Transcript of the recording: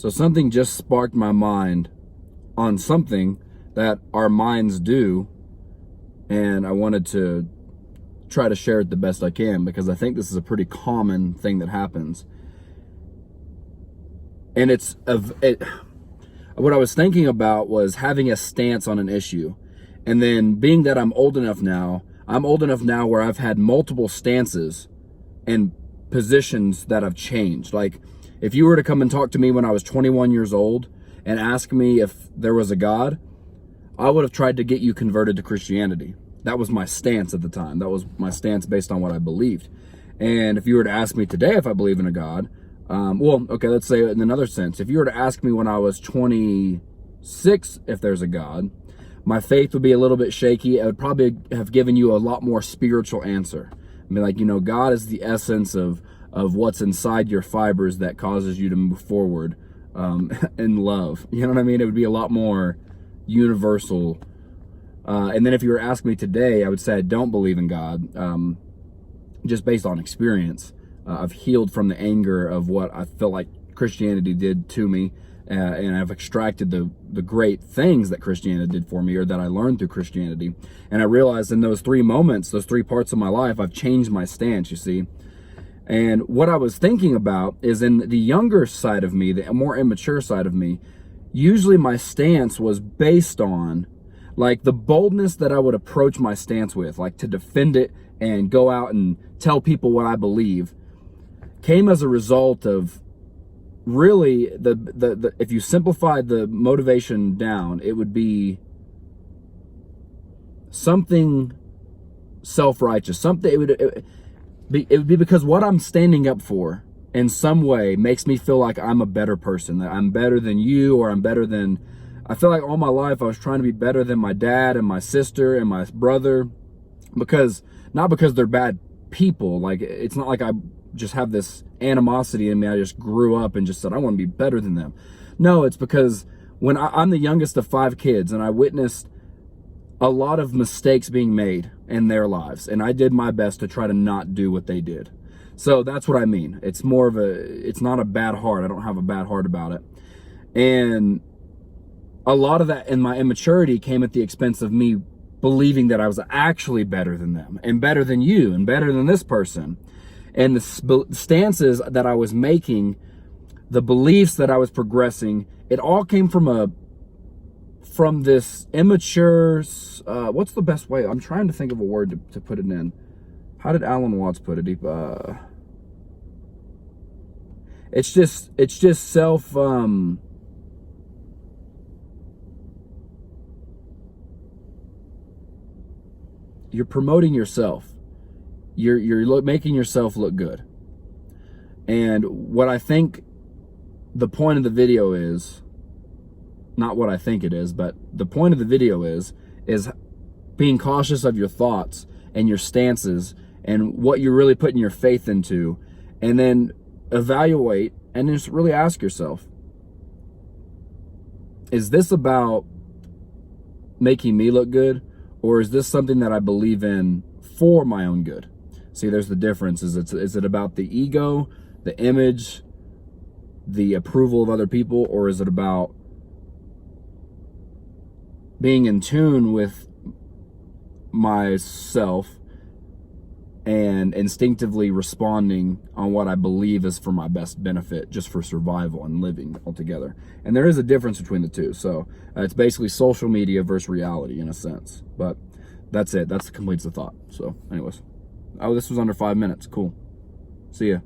So something just sparked my mind on something that our minds do, and I wanted to try to share it the best I can, because I think this is a pretty common thing that happens. And what I was thinking about was having a stance on an issue. And then being that I'm old enough now where I've had multiple stances and positions that have changed. Like, if you were to come and talk to me when I was 21 years old and ask me if there was a God, I would have tried to get you converted to Christianity. That was my stance at the time. That was my stance based on what I believed. And if you were to ask me today if I believe in a God, well, okay, let's say it in another sense. If you were to ask me when I was 26 if there's a God, my faith would be a little bit shaky. I would probably have given you a lot more spiritual answer. I mean, like, God is the essence of what's inside your fibers that causes you to move forward in love. You know what I mean? It would be a lot more universal. And then if you were asking me today, I would say I don't believe in God, just based on experience. I've healed from the anger of what I felt like Christianity did to me, and I've extracted the great things that Christianity did for me, or that I learned through Christianity. And I realized in those 3 moments, those 3 parts of my life, I've changed my stance, you see. And what I was thinking about is, in the younger side of me, the more immature side of me, usually my stance was based on, like, the boldness that I would approach my stance with, like to defend it and go out and tell people what I believe, came as a result of, really, the if you simplified the motivation down, it would be something self-righteous. Something, it would be because what I'm standing up for in some way makes me feel like I'm a better person, that I'm better than you, or I'm better than, I feel like all my life I was trying to be better than my dad and my sister and my brother, not because they're bad people. Like, it's not like I just have this animosity in me. I just grew up and just said I want to be better than them. No, it's because when I'm the youngest of 5 kids, and I witnessed a lot of mistakes being made in their lives, and I did my best to try to not do what they did. So that's what I mean. It's more of it's not a bad heart. I don't have a bad heart about it. And a lot of that in my immaturity came at the expense of me believing that I was actually better than them, and better than you, and better than this person. And the stances that I was making, the beliefs that I was progressing, it all came from this immature, what's the best way? I'm trying to think of a word to put it in. How did Alan Watts put it? It's just self, you're promoting yourself. You're making yourself look good. And what I think the point of the video is, not what I think it is, but the point of the video is being cautious of your thoughts and your stances and what you're really putting your faith into, and then evaluate and just really ask yourself, is this about making me look good, or is this something that I believe in for my own good? See, there's the difference. Is it about the ego, the image, the approval of other people, or is it about being in tune with myself and instinctively responding on what I believe is for my best benefit, just for survival and living altogether? And there is a difference between the two. So it's basically social media versus reality in a sense. But that's it. That completes the thought. So anyways, oh, this was under 5 minutes. Cool. See ya.